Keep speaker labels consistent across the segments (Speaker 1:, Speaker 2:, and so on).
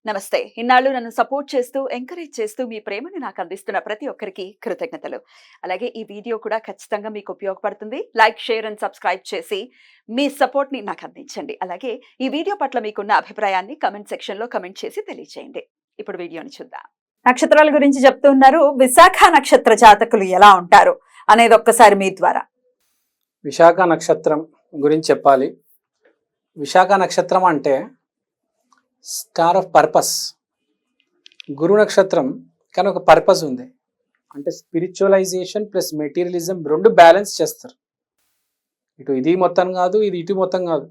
Speaker 1: నమస్తే. ఇన్నాళ్ళు నన్ను సపోర్ట్ చేస్తూ, ఎంకరేజ్ చేస్తూ మీ ప్రేమని నాకు అందిస్తున్న ప్రతి ఒక్కరికి కృతజ్ఞతలు. అలాగే ఈ వీడియో కూడా ఖచ్చితంగా మీకు ఉపయోగపడుతుంది. లైక్, షేర్ అండ్ సబ్స్క్రైబ్ చేసి మీ సపోర్ట్‌ని నాకు అందించండి. అలాగే ఈ వీడియో పట్ల మీకున్న అభిప్రాయాన్ని కామెంట్ సెక్షన్‌లో కామెంట్ చేసి తెలియజేయండి. ఇప్పుడు వీడియోని చూద్దాం. నక్షత్రాల గురించి చెప్తూ ఉన్నారు. విశాఖ నక్షత్ర జాతకులు ఎలా ఉంటారు అనేది ఒక్కసారి మీ ద్వారా.
Speaker 2: విశాఖ నక్షత్రం గురించి చెప్పాలి. విశాఖ నక్షత్రం అంటే స్టార్ ఆఫ్ పర్పస్. గురు నక్షత్రం కానీ ఒక పర్పస్ ఉంది, అంటే స్పిరిచువలైజేషన్ ప్లస్ మెటీరియలిజం రెండు బ్యాలెన్స్ చేస్తారు. ఇటు ఇది మొత్తం కాదు, ఇది ఇటు మొత్తం కాదు,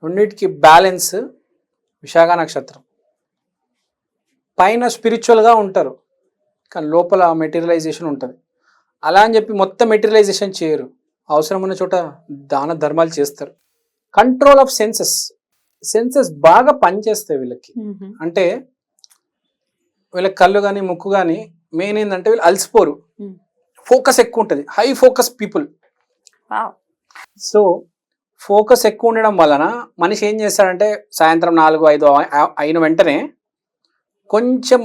Speaker 2: రెండింటికి బ్యాలెన్స్ విశాఖ నక్షత్రం. పైన స్పిరిచువల్గా ఉంటారు కానీ లోపల మెటీరియలైజేషన్ ఉంటుంది. అలా అని చెప్పి మొత్తం మెటీరియలైజేషన్ చేయరు, అవసరం ఉన్న చోట దాన ధర్మాలు చేస్తారు. కంట్రోల్ ఆఫ్ సెన్సెస్ బాగా పనిచేస్తాయి వీళ్ళకి. అంటే వీళ్ళకి కళ్ళు కానీ ముక్కు కానీ మెయిన్ ఏంటంటే వీళ్ళు అలసిపోరు, ఫోకస్ ఎక్కువ ఉంటుంది, high focus people. So focus ఎక్కువ ఉండడం వలన మనిషి ఏం చేస్తాడంటే సాయంత్రం 4-5 అయిన వెంటనే కొంచెం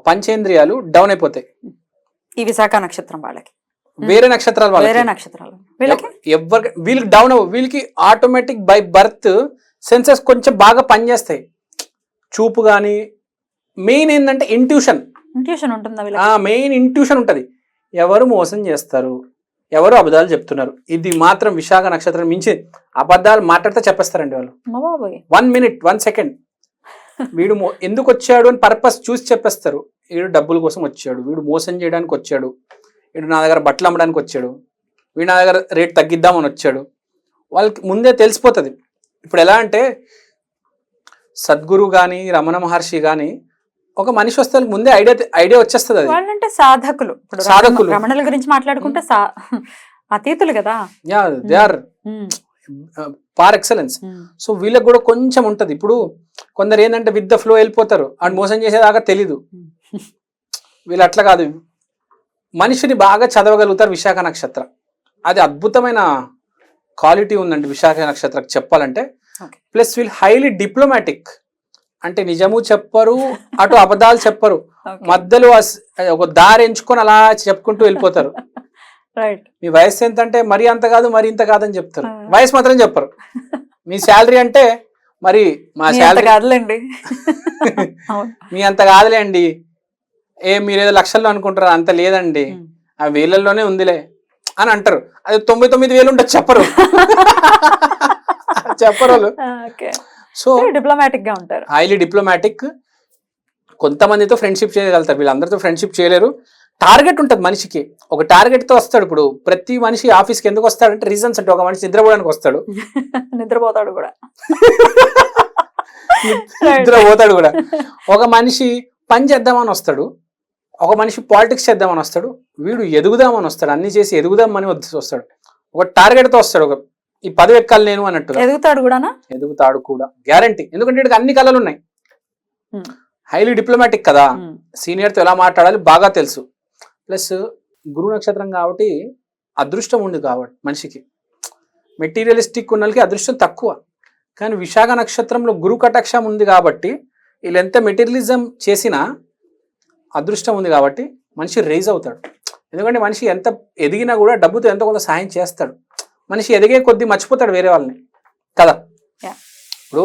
Speaker 2: పంచేంద్రియాలు డౌన్ అయిపోతాయి.
Speaker 1: ఈ విశాఖ నక్షత్రం వాళ్ళకి,
Speaker 2: వేరే నక్షత్రాలు వీళ్ళకి డౌన్ వీళ్ళకి ఆటోమేటిక్ బై బర్త్ సెన్సెస్ కొంచెం బాగా పనిచేస్తాయి. చూపు కానీ మెయిన్ ఏంటంటే ఇంట్యూషన్ మెయిన్ ఇంట్యూషన్ ఉంటుంది. ఎవరు మోసం చేస్తారు, ఎవరు అబద్ధాలు చెప్తున్నారు, ఇది మాత్రం విశాఖ నక్షత్రం మించి అబద్ధాలు మాట్లాడితే చెప్పేస్తారండి వాళ్ళు. 1 minute 1 second వీడు ఎందుకు వచ్చాడు అని పర్పస్ చూసి చెప్పేస్తారు. వీడు డబ్బుల కోసం వచ్చాడు, వీడు మోసం చేయడానికి వచ్చాడు, వీడు నా దగ్గర బట్టలు అమ్మడానికి వచ్చాడు, వీడు నా దగ్గర రేట్ తగ్గిద్దామని వచ్చాడు. వాళ్ళకి ముందే తెలిసిపోతుంది. ఇప్పుడు ఎలా అంటే సద్గురు కానీ రమణ మహర్షి కానీ ఒక మనిషి వస్తే ముందే ఐడియా వచ్చేస్తుంది. అది
Speaker 1: వాళ్ళంటే సాధకులు. రమణుల గురించి మాట్లాడుకుంటే అతీతులు కదా,
Speaker 2: they are par excellence. So వీళ్ళకి కూడా కొంచెం ఉంటది. ఇప్పుడు కొందరు ఏంటంటే విత్ ద ఫ్లో వెళ్ళిపోతారు, అండ్ మోసం చేసేదాకా తెలీదు. వీళ్ళు అట్లా కాదు, మనిషిని బాగా చదవగలుగుతారు విశాఖ నక్షత్రం. అది అద్భుతమైన క్వాలిటీ ఉందండి విశాఖ నక్షత్రం చెప్పాలంటే. ప్లస్ వీళ్ళు హైలీ డిప్లొమాటిక్, అంటే నిజము చెప్పరు, అటు అబద్ధాలు చెప్పరు, మధ్యలో ఒక దారి ఎంచుకొని అలా చెప్పుకుంటూ వెళ్ళిపోతారు. మీ వయసు ఎంత అంటే మరీ అంత కాదు మరీ ఇంత కాదని చెప్తారు, వయసు మాత్రం చెప్పరు. మీ శాలరీ అంటే మరి మా శాలరీ
Speaker 1: కాదులేండి,
Speaker 2: మీ అంత కాదులే అండి, మీరేదో లక్షల్లో అనుకుంటారు, అంత లేదండి, ఆ వేలల్లోనే ఉందిలే అని అంటారు. అది 99,000 ఉంటుంది చెప్పరు. చెప్పరు. సో
Speaker 1: డిప్లొమాటిక్ గా ఉంటారు,
Speaker 2: హైలీ డిప్లొమాటిక్. కొంతమందితో ఫ్రెండ్షిప్ చేయగలుగుతారు, వీళ్ళందరితో ఫ్రెండ్షిప్ చేయలేరు. టార్గెట్ ఉంటుంది మనిషికి, ఒక టార్గెట్ తో వస్తాడు. ఇప్పుడు ప్రతి మనిషి ఆఫీస్కి ఎందుకు వస్తాడంటే రీజన్స్ అంటే, ఒక మనిషి నిద్రపోవడానికి వస్తాడు,
Speaker 1: నిద్రపోతాడు కూడా,
Speaker 2: నిద్రపోతాడు కూడా. ఒక మనిషి పని చేద్దామని వస్తాడు, ఒక మనిషి పాలిటిక్స్ చేద్దామని వస్తాడు, వీడు ఎదుగుదామని వస్తాడు, అన్ని చేసి ఎదుగుదామని వస్తాడు, ఒక టార్గెట్ తో వస్తాడు. ఒక ఈ పదవి ఎక్కాలి నేను అన్నట్టు
Speaker 1: ఎదుగుతాడు
Speaker 2: కూడా గ్యారంటీ. ఎందుకంటే వీడికి అన్ని కళలు ఉన్నాయి, హైలీ డిప్లొమాటిక్ కదా, సీనియర్తో ఎలా మాట్లాడాలి బాగా తెలుసు. ప్లస్ గురు నక్షత్రం కాబట్టి అదృష్టం ఉంది కాబట్టి మనిషికి. మెటీరియలిస్టిక్ ఉన్న వాళ్ళకి అదృష్టం తక్కువ, కానీ విశాఖ నక్షత్రంలో గురు కటాక్షం ఉంది కాబట్టి వీళ్ళు ఎంత మెటీరియలిజం చేసినా అదృష్టం ఉంది కాబట్టి మనిషి రైజ్ అవుతాడు. ఎందుకంటే మనిషి ఎంత ఎదిగినా కూడా డబ్బుతో ఎంతో కొంత సాయం చేస్తాడు. మనిషి ఎదిగే కొద్దీ మర్చిపోతాడు వేరే వాళ్ళని కదా. ఇప్పుడు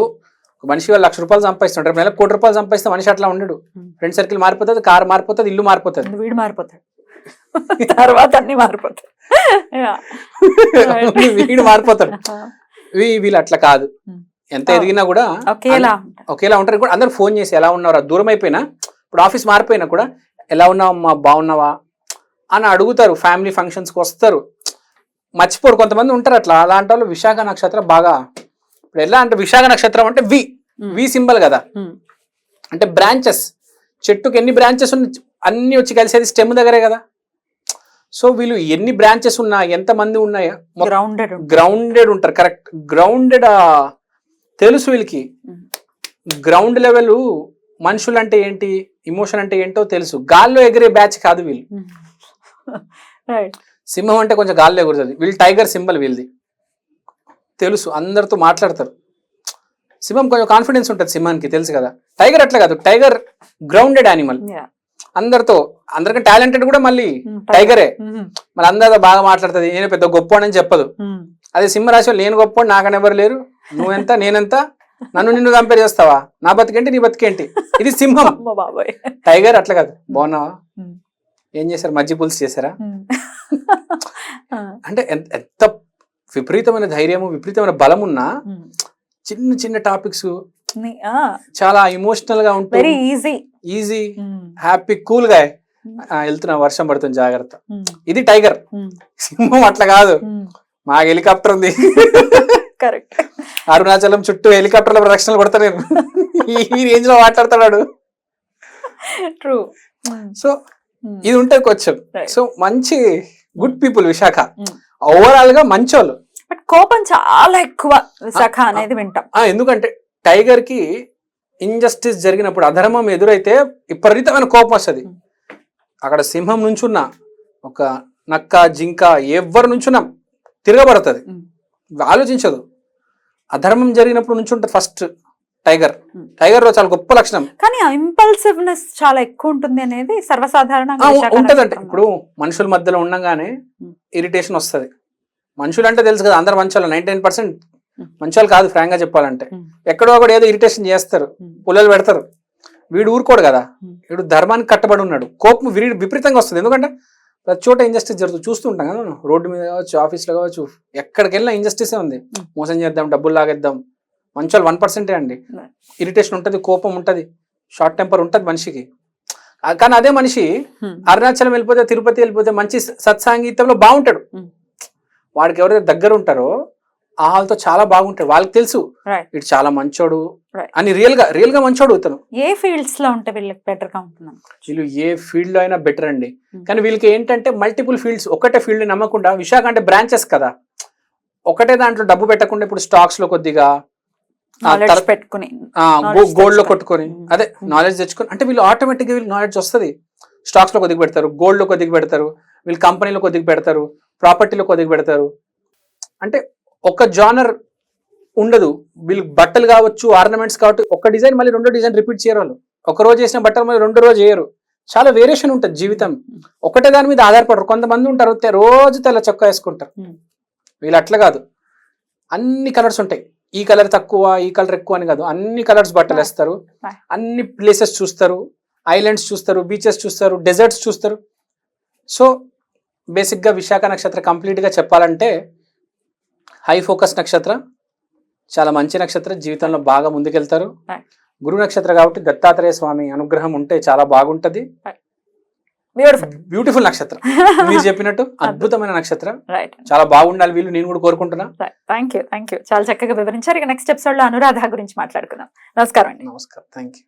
Speaker 2: ఒక మనిషి వాళ్ళు 1,00,000 రూపాయలు సంపాదిస్తుంటారు, నెలకు 1,00,00,000 రూపాయలు సంపాదిస్తే మనిషి అట్లా ఉండడు. ఫ్రెండ్ సర్కిల్ మారిపోతుంది, కారు మారిపోతుంది, ఇల్లు మారిపోతుంది,
Speaker 1: వీడు మారిపోతాడు, తర్వాత అన్ని మారిపోతాయి,
Speaker 2: వీడు మారిపోతాడు. వీళ్ళు అట్లా కాదు, ఎంత ఎదిగినా కూడా ఒకేలా ఉంటారు. కూడా అందరు ఫోన్ చేసి ఎలా ఉన్నారా, దూరం అయిపోయినా, ఇప్పుడు ఆఫీస్ మారిపోయినా కూడా ఎలా ఉన్నావా అమ్మా, బాగున్నావా అని అడుగుతారు. ఫ్యామిలీ ఫంక్షన్స్కి వస్తారు, మర్చిపోరు. కొంతమంది ఉంటారు అట్లా, అలాంటి వాళ్ళు విశాఖ నక్షత్రం బాగా. ఇప్పుడు ఎలా అంటే విశాఖ నక్షత్రం అంటే వి సింబల్ కదా, అంటే బ్రాంచెస్, చెట్టుకి ఎన్ని బ్రాంచెస్ ఉన్నాయి అన్ని వచ్చి కలిసేది స్టెమ్ దగ్గరే కదా. సో వీళ్ళు ఎన్ని బ్రాంచెస్ ఉన్నా, ఎంత మంది ఉన్నాయో గ్రౌండెడ్ ఉంటారు. కరెక్ట్, గ్రౌండెడ్ తెలుసు వీళ్ళకి. గ్రౌండ్ లెవెల్ మనుషులు అంటే ఏంటి, ఇమోషన్ అంటే ఏంటో తెలుసు. గాల్లో ఎగిరే బ్యాచ్ కాదు వీళ్ళు. సింహం అంటే కొంచెం గాల్లో ఎగురుతుంది, వీళ్ళు టైగర్ సింబల్ వీళ్ళది తెలుసు, అందరితో మాట్లాడతారు. సింహం కొంచెం కాన్ఫిడెన్స్ ఉంటుంది సింహానికి, తెలుసు కదా. టైగర్ అట్లా కాదు, టైగర్ గ్రౌండెడ్ యానిమల్, అందరికీ టాలెంటెడ్ కూడా మళ్ళీ టైగరే. మళ్ళీ అందరితో బాగా మాట్లాడుతుంది, నేను పెద్ద గొప్ప అని చెప్పదు. అదే సింహరాశి నేను గొప్ప నాకని ఎవరు లేరు, నువ్వెంత నేనెంత, నన్ను నిన్ను కంపేర్ చేస్తావా, నా బతికేంటి నీ బతికేంటి, ఇది సింహం. టైగర్ అట్లా కాదు, బాగున్నావా, ఏం చేశారు, మజ్జి పులుసు చేశారా, అంటే ఎంత విపరీతమైన ధైర్యము విపరీతమైన బలం ఉన్నా చిన్న చిన్న టాపిక్స్ చాలా ఇమోషనల్ గా ఉంటుంది, ఈజీ హ్యాపీ కూల్ గా వెళ్తున్నా, వర్షం పడుతుంది జాగ్రత్త, ఇది టైగర్. సింహం అట్లా కాదు, మాకు హెలికాప్టర్ ఉంది, అరుణాచలం చుట్టూ హెలికాప్టర్ల ప్రదక్షిణలు కొడతా నేను, ఈ రేంజ్ లో మాట్లాడతాడు. సో ఇది ఉంటుంది కొంచెం. సో మంచి గుడ్ పీపుల్ విశాఖ, ఓవరాల్ గా మంచోళ్ళు.
Speaker 1: బట్ కోపం చాలా ఎక్కువ విశాఖ అనేది వింటాం.
Speaker 2: ఎందుకంటే టైగర్ కి ఇంజస్టిస్ జరిగినప్పుడు, అధర్మం ఎదురైతే విపరీతమైన కోపం వస్తుంది. అక్కడ సింహం నుంచున్నా, ఒక నక్క జింక ఎవరి నుంచున్నా తిరగబడుతుంది, ఆలోచించదు. అధర్మం జరిగినప్పుడు నుంచి ఉంటుంది ఫస్ట్ టైగర్. టైగర్ లో చాలా గొప్ప లక్షణం,
Speaker 1: కానీ ఇంపల్సివ్నెస్ చాలా ఎక్కువ ఉంటుంది అనేది సర్వసాధారణంగా
Speaker 2: ఉంటదంటే. ఇప్పుడు మనుషుల మధ్యలో ఉండగానే ఇరిటేషన్ వస్తుంది. మనుషులు అంటే తెలుసు కదా, అందరు మంచోళ్ళు, 99% మంచోళ్ళు కాదు ఫ్రాంక్ గా చెప్పాలంటే. ఎక్కడో ఒకటి ఏదో ఇరిటేషన్ చేస్తారు, పుల్లలు పెడతారు. వీడు ఊరుకోడు కదా, వీడు ధర్మానికి కట్టబడి ఉన్నాడు. కోపం విపరీతంగా వస్తుంది, ఎందుకంటే ప్రతి చోట ఇంజస్టిస్ జరుగుతుంది, చూస్తూ ఉంటాం కదా, రోడ్డు మీద కావచ్చు, ఆఫీస్లో కావచ్చు, ఎక్కడికి వెళ్ళినా ఇంజస్టిసే ఉంది. మోసం చేద్దాం, డబ్బులు లాగేద్దాం. మంచోళ్ళు 1% అండి. ఇరిటేషన్ ఉంటుంది, కోపం ఉంటుంది, షార్ట్ టెంపర్ ఉంటుంది మనిషికి. కానీ అదే మనిషి అరుణాచలం వెళ్ళిపోతే, తిరుపతి వెళ్ళిపోతే, మంచి సత్సాంగీతంలో బాగుంటాడు. వాడికి ఎవరైతే దగ్గర ఉంటారో ఆ వాళ్ళతో చాలా బాగుంటాడు. వాళ్ళకి తెలుసు ఇటు చాలా మంచోడు అని, రియల్ గా మంచోడు ఇతను.
Speaker 1: ఏ ఫీల్డ్స్ లో ఉంటే వీళ్ళకి బెటర్ గా ఉంటున్నాం,
Speaker 2: వీళ్ళు ఏ ఫీల్డ్ లో అయినా బెటర్ అండి. కానీ వీళ్ళకి ఏంటంటే మల్టిపుల్ ఫీల్డ్స్, ఒకటే ఫీల్డ్ నమ్మకుండా, విశాఖ అంటే బ్రాంచెస్ కదా, ఒకటే దాంట్లో డబ్బు పెట్టకుండా, ఇప్పుడు స్టాక్స్ లో కొద్దిగా
Speaker 1: పెట్టుకుని,
Speaker 2: గోల్డ్ లో కొట్టుకొని, అదే నాలెడ్జ్ తెచ్చుకొని, అంటే వీళ్ళు ఆటోమేటిక్ గా వీళ్ళు నాలెడ్జ్ వస్తుంది. స్టాక్స్ లో కొద్దిగా పెడతారు, గోల్డ్ లో కొద్దిగా పెడతారు, వీళ్ళు కంపెనీలో కొద్దిగా పెడతారు, ప్రాపర్టీలో కొద్దిగా పెడతారు. అంటే ఒక జానర్ ఉండదు వీళ్ళు. బట్టలు కావచ్చు, ఆర్నమెంట్స్ కావచ్చు, ఒక డిజైన్ మళ్ళీ రెండో డిజైన్ రిపీట్ చేయరు వాళ్ళు. ఒక రోజు చేసిన బట్టలు మళ్ళీ రెండో రోజు చేయరు. చాలా వేరియేషన్ ఉంటుంది జీవితం, ఒకటే దాని మీద ఆధారపడరు. కొంతమంది ఉంటారు రోజు తెల్ల చొక్కా వేసుకుంటారు, వీళ్ళు అట్లా కాదు. అన్ని కలర్స్ ఉంటాయి, ఈ కలర్ తక్కువ ఈ కలర్ ఎక్కువ అని కాదు, అన్ని కలర్స్ బట్టలు వేస్తారు, అన్ని ప్లేసెస్ చూస్తారు, ఐలాండ్స్ చూస్తారు, బీచెస్ చూస్తారు, డెజర్ట్స్ చూస్తారు. సో బేసిక్గా విశాఖ నక్షత్రం కంప్లీట్గా చెప్పాలంటే హై ఫోకస్ నక్షత్రం, చాలా మంచి నక్షత్రం, జీవితంలో బాగా ముందుకెళ్తారు. గురు నక్షత్రం కాబట్టి దత్తాత్రేయ స్వామి అనుగ్రహం ఉంటే చాలా బాగుంటది. బ్యూటిఫుల్ నక్షత్రం, మీరు చెప్పినట్టు అద్భుతమైన నక్షత్రం, చాలా బాగుండాలి వీళ్ళు, నేను కూడా కోరుకుంటున్నా.
Speaker 1: థ్యాంక్ యూ చాలా చక్కగా వివరించారు. ఇక నెక్స్ట్ ఎపిసోడ్ లో అనురాధ గురించి మాట్లాడుకుందాం. నమస్కారం అండి.
Speaker 2: నమస్కారం, థ్యాంక్ యూ.